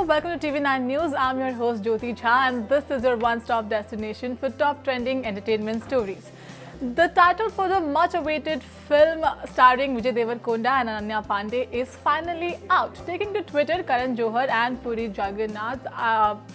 welcome to TV9 News. I'm your host Jyoti Jha and this is your one-stop destination for top trending entertainment stories. The title for the much-awaited film starring Vijay Deverakonda and Ananya Pandey is finally out. Taking to Twitter, Karan Johar and Puri Jagannath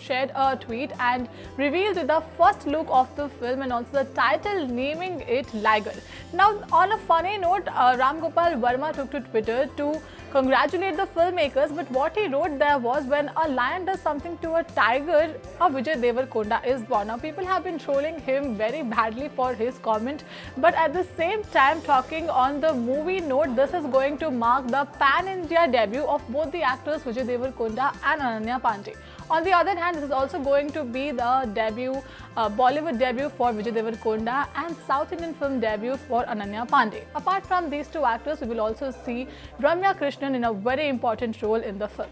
shared a tweet and revealed the first look of the film and also the title, naming it Liger. Now, on a funny note, Ram Gopal Verma took to Twitter to congratulate the filmmakers, but what he wrote there was, when a lion does something to a tiger, a Vijay Deverakonda is born. Now, people have been trolling him very badly for his comment, but at the same time, talking on the movie note, this is going to mark the pan-India debut of both the actors Vijay Deverakonda and Ananya Pandey. On the other hand, this is also going to be the debut, Bollywood debut for Vijay Deverakonda and South Indian film debut for Ananya Pandey. Apart from these two actors, we will also see Ramya Krishnan in a very important role in the film.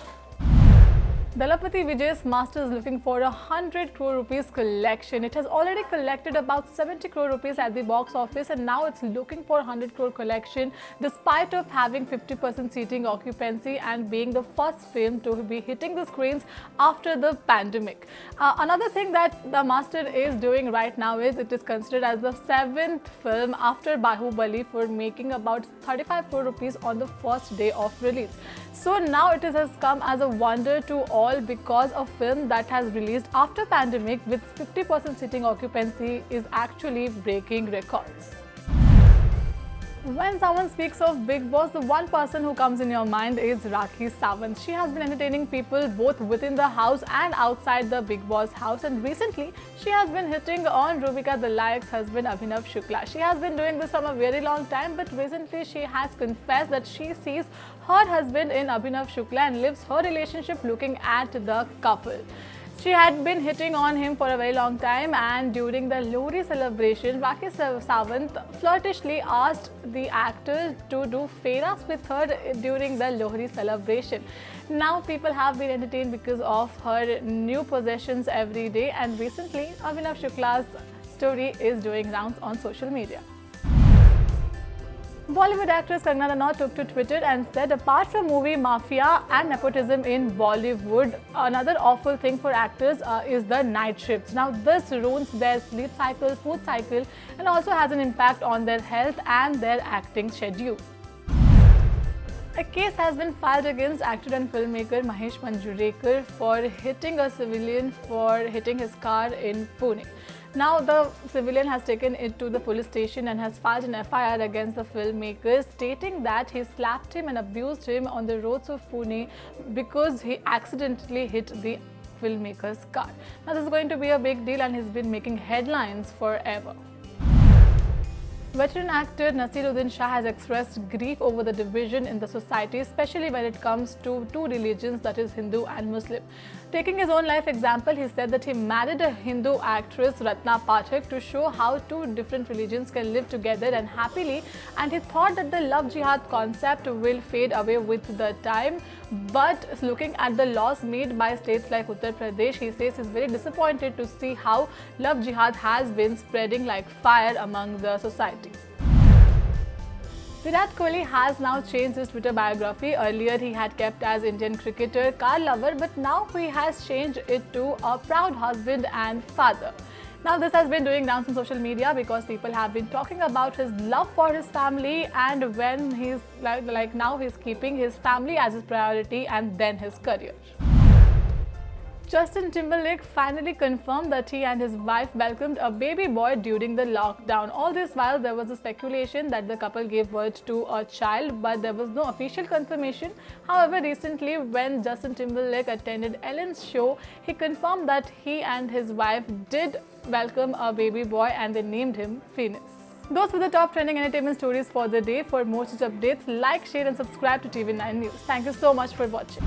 Dalapati Vijay's Master is looking for 100 crore rupees collection. It has already collected about 70 crore rupees at the box office and now it's looking for 100 crore collection despite of having 50% seating occupancy and being the first film to be hitting the screens after the pandemic. Another thing that the Master is doing right now is it is considered as the 7th film after Bahubali for making about 35 crore rupees on the first day of release. So now it has come as a wonder to all because a film that has released after pandemic with 50% sitting occupancy is actually breaking records. When someone speaks of Bigg Boss, the one person who comes in your mind is Rakhi Sawant. She has been entertaining people both within the house and outside the Bigg Boss house, and recently she has been hitting on Roopika Dalayak's husband Abhinav Shukla. She has been doing this from a very long time, but recently she has confessed that she sees her husband in Abhinav Shukla and lives her relationship looking at the couple. She had been hitting on him for a very long time, and during the Lohri celebration, Rakhi Sawant flirtishly asked the actor to do fairas with her during the Lohri celebration. Now people have been entertained because of her new possessions every day, and recently Abhinav Shukla's story is doing rounds on social media. Bollywood actress Kangana Ranaut took to Twitter and said, apart from movie mafia and nepotism in Bollywood, another awful thing for actors is the night shifts. Now this ruins their sleep cycle, food cycle and also has an impact on their health and their acting schedule. A case has been filed against actor and filmmaker Mahesh Manjrekar for hitting a civilian for hitting his car in Pune. Now the civilian has taken it to the police station and has filed an FIR against the filmmaker, stating that he slapped him and abused him on the roads of Pune because he accidentally hit the filmmaker's car. Now this is going to be a big deal and he's been making headlines forever. Veteran actor Naseeruddin Shah has expressed grief over the division in the society, especially when it comes to two religions, that is Hindu and Muslim. Taking his own life example, he said that he married a Hindu actress, Ratna Pathak, to show how two different religions can live together and happily, and he thought that the love jihad concept will fade away with the time. But looking at the laws made by states like Uttar Pradesh, he says he's very disappointed to see how love jihad has been spreading like fire among the society. Virat Kohli has now changed his Twitter biography. Earlier he had kept as Indian cricketer, car lover, but now he has changed it to a proud husband and father. Now this has been doing rounds on social media because people have been talking about his love for his family, and when he's like now he's keeping his family as his priority and then his career. Justin Timberlake finally confirmed that he and his wife welcomed a baby boy during the lockdown. All this while, there was a speculation that the couple gave birth to a child, but there was no official confirmation. However, recently, when Justin Timberlake attended Ellen's show, he confirmed that he and his wife did welcome a baby boy and they named him Phoenix. Those were the top trending entertainment stories for the day. For more such updates, like, share and subscribe to TV9 News. Thank you so much for watching.